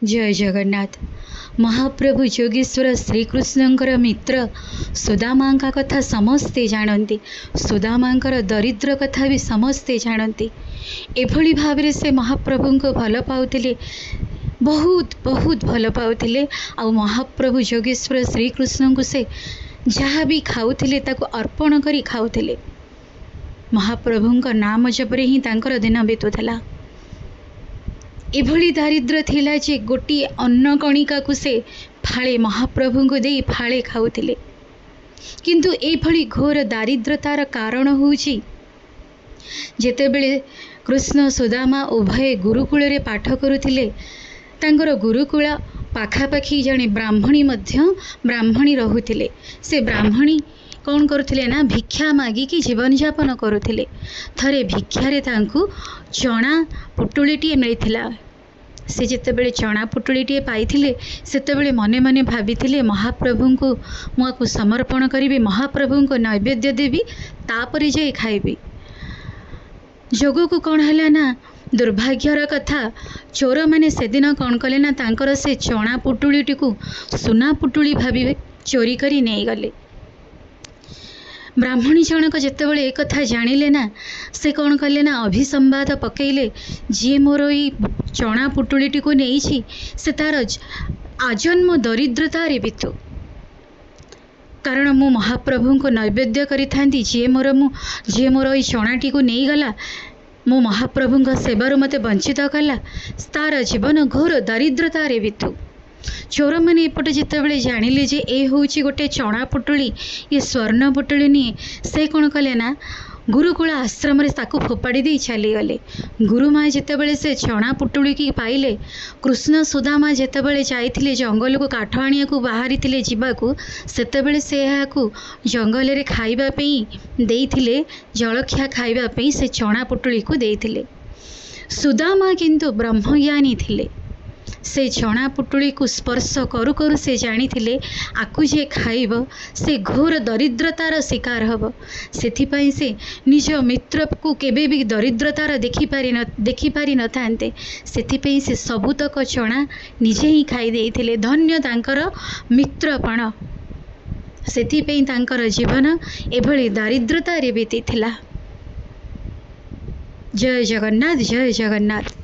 जय जगन्नाथ। महाप्रभु योगेश्वर श्रीकृष्णंकर मित्र सुदामांका कथा समस्ते जानती। सुदामांकर दरिद्र कथा भी समस्ते जानती। एभली भाव से महाप्रभु को भल पाउथिले, बहुत बहुत भल पाउथिले। आ महाप्रभु योगेश्वर श्रीकृष्ण को से जहाँ भी खाऊथिले ताको अर्पण करी खाऊथिले। महाप्रभु का नाम जपरे ही तांकर दिन बीतुला। एभली दारिद्र थिला जे गोटे अन्न कणिका को से फाळे महाप्रभु को दे फाळे खाऊथिले। किंतु एभली घोर दारिद्रतार कारण होउची जेतेबेले कृष्ण सुदामा उभय गुरुकुल रे पाठ करुथिले, तांकर गुरुकुल पाखापाखी जणे ब्राह्मणी मध्य ब्राह्मणी रहुथिले। से ब्राह्मणी कौन करुथिले ना भिक्षा मागिकी जीवन यापन करुथिले। थरे भिक्षारे तांकु चना पुटुळीटीए मिलिथिला। से जेतेबेले चना पुटुळीटीए पाइथिले सेतेबेले मने मने भाबिथिले महाप्रभु को मुआकु समर्पण करिबे, महाप्रभु को नैवेद्य देबी, तापरे जे खाइबी। जोगो को कौन हला ना दुर्भाग्यर कथा, चोर माने सेदिन कौन कले ना तांकर से चना पुटुळीटी को सुना पुटुळी भाबी चोरी करी नहीं गले। ब्राह्मणी जनक जेतेबेले एक कथा जानिले ना, से कौन कले ना अभिसंवाद पकेइले, जी मोर ई चना पुटुळीटी को नहीं से तार आजन्म दरिद्रता रे बितु। कारण मु महाप्रभु को नैवेद्य करी थांती, जी मोर ई चनाटी को नहीं गला, मो महाप्रभु का सेवार मते वंचित कला, तार जीवन घोर दरिद्रता रे बितु। चोर मैंने एपटे जितेबले जानिले जे ए होउची गोटे चना पुटुली, ये स्वर्ण पुटुली नहीं, से कौन कले ना गुरुकुल आश्रम रे ताकू फोपाड़ी दे चली गले। गुरुमा जितेबले से चना पुटुली की पाइले, कृष्ण सुदामा जितेबले जाइथिले जंगल को काठ आनिया को बाहरी थिले जीवाकू, सेतेबले से याकू जंगल रे खाइबा पई देइथिले, जलखिया खाइबा पई से चना पुटुली को देइथिले। सुदामा किंतु ब्रह्मज्ञानी थिले। से चना पुटुली को स्पर्श करू करू से जानी थिले आकु जे खाइब से घोर दरिद्रतार शिकार हब। सेथिपाई से निज मित्र को केबे भी दरिद्रतार देखि पारि न थांते। सेथिपाई से सबुतक चना निजे ही खाई देइथिले। धन्य तांकर मित्रपण। सेथिपाई तांकर जीवन एभली दारिद्रता रे बीतिथिला। जय जगन्नाथ, जय जगन्नाथ।